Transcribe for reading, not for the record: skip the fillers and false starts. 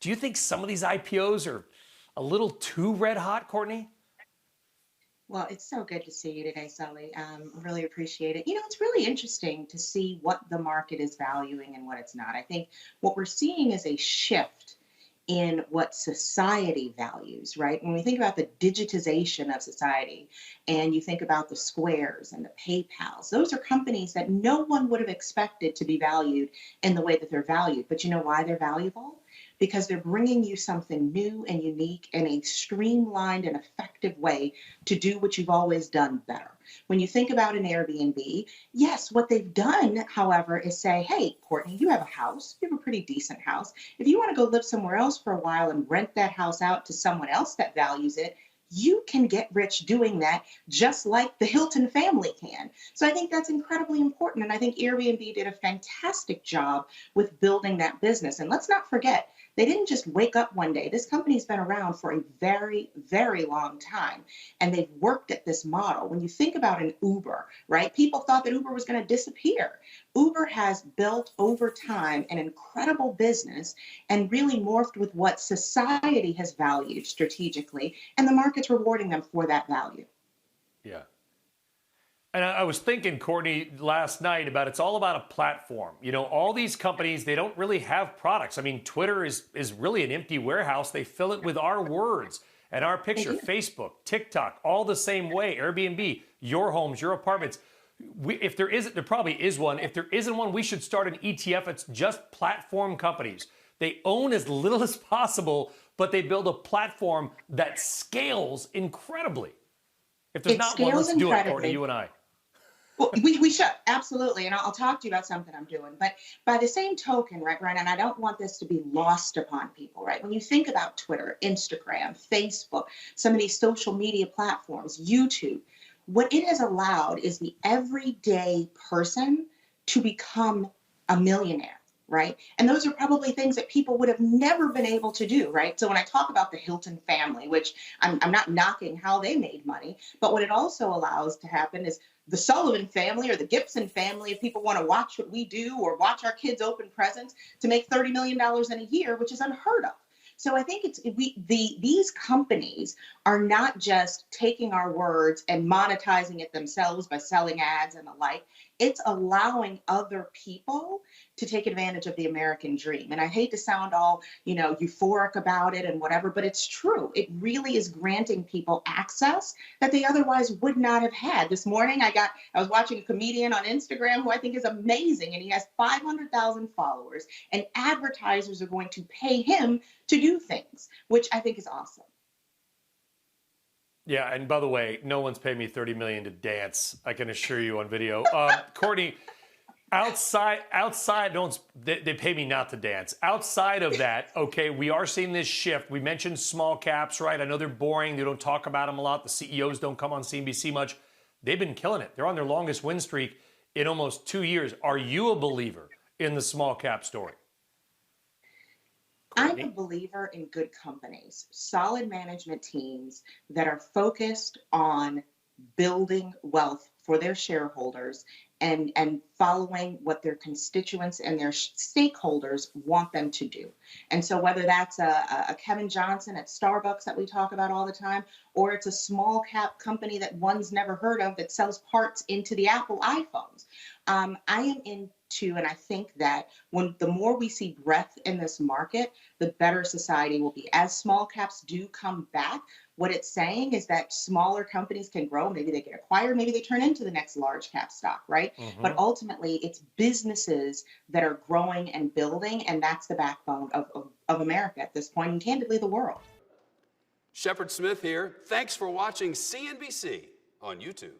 Do you think some of these IPOs are a little too red hot, Kourtney? Well, it's so good to see you today, Sully. Really appreciate it. It's really interesting to see what the market is valuing and what it's not. I think what we're seeing is a shift in what society values, right? When we think about the digitization of society and you think about the Squares and the PayPals, those are companies that no one would have expected to be valued in the way that they're valued. But you know why they're valuable? Because they're bringing you something new and unique in a streamlined and effective way to do what you've always done better. When you think about an Airbnb, yes, what they've done, however, is say, hey, Kourtney, you have a house, you have a pretty decent house. If you want to go live somewhere else for a while and rent that house out to someone else that values it, you can get rich doing that just like the Hilton family can. So I think that's incredibly important. And I think Airbnb did a fantastic job with building that business. And let's not forget, they didn't just wake up one day. This company's been around for a very, very long time, and they've worked at this model. When you think about an Uber, right? People thought that Uber was going to disappear. Uber has built over time an incredible business and really morphed with what society has valued strategically, and the market's rewarding them for that value. Yeah. And I was thinking, Kourtney, last night about it's all about a platform. All these companies, they don't really have products. I mean, Twitter is really an empty warehouse. They fill it with our words and our picture. Facebook, TikTok, all the same way. Airbnb, your homes, your apartments. If there isn't, there probably is one. If there isn't one, we should start an ETF. It's just platform companies. They own as little as possible, but they build a platform that scales incredibly. If there's not one, let's do it, Kourtney, you and I. Well, we should, absolutely. And I'll talk to you about something I'm doing. But by the same token, right, Ryan, and I don't want this to be lost upon people, right? When you think about Twitter, Instagram, Facebook, some of these social media platforms, YouTube, what it has allowed is the everyday person to become a millionaire. Right. And those are probably things that people would have never been able to do. Right. So when I talk about the Hilton family, which I'm not knocking how they made money, but what it also allows to happen is the Sullivan family or the Gibson family, if people want to watch what we do or watch our kids open presents, to make $30 million in a year, which is unheard of. So I think these companies are not just taking our words and monetizing it themselves by selling ads and the like. It's allowing other people to take advantage of the American dream. And I hate to sound all, euphoric about it and whatever, but it's true. It really is granting people access that they otherwise would not have had. This morning, I was watching a comedian on Instagram who I think is amazing, and he has 500,000 followers, and advertisers are going to pay him to do things, which I think is awesome. Yeah, and by the way, no one's paid me $30 million to dance. I can assure you on video. Kourtney, outside, they pay me not to dance. Outside of that, okay, we are seeing this shift. We mentioned small caps, right? I know they're boring. They don't talk about them a lot. The CEOs don't come on CNBC much. They've been killing it. They're on their longest win streak in almost 2 years. Are you a believer in the small cap story? I'm a believer in good companies, solid management teams that are focused on building wealth for their shareholders and following what their constituents and their stakeholders want them to do. And so whether that's a Kevin Johnson at Starbucks that we talk about all the time, or it's a small cap company that one's never heard of that sells parts into the Apple iPhones, I am into, and I think that the more we see breadth in this market, the better society will be. As small caps do come back, what it's saying is that smaller companies can grow. Maybe they get acquired. Maybe they turn into the next large cap stock, right? Mm-hmm. But ultimately, it's businesses that are growing and building, and that's the backbone of America at this point, and candidly, the world. Shepard Smith here. Thanks for watching CNBC on YouTube.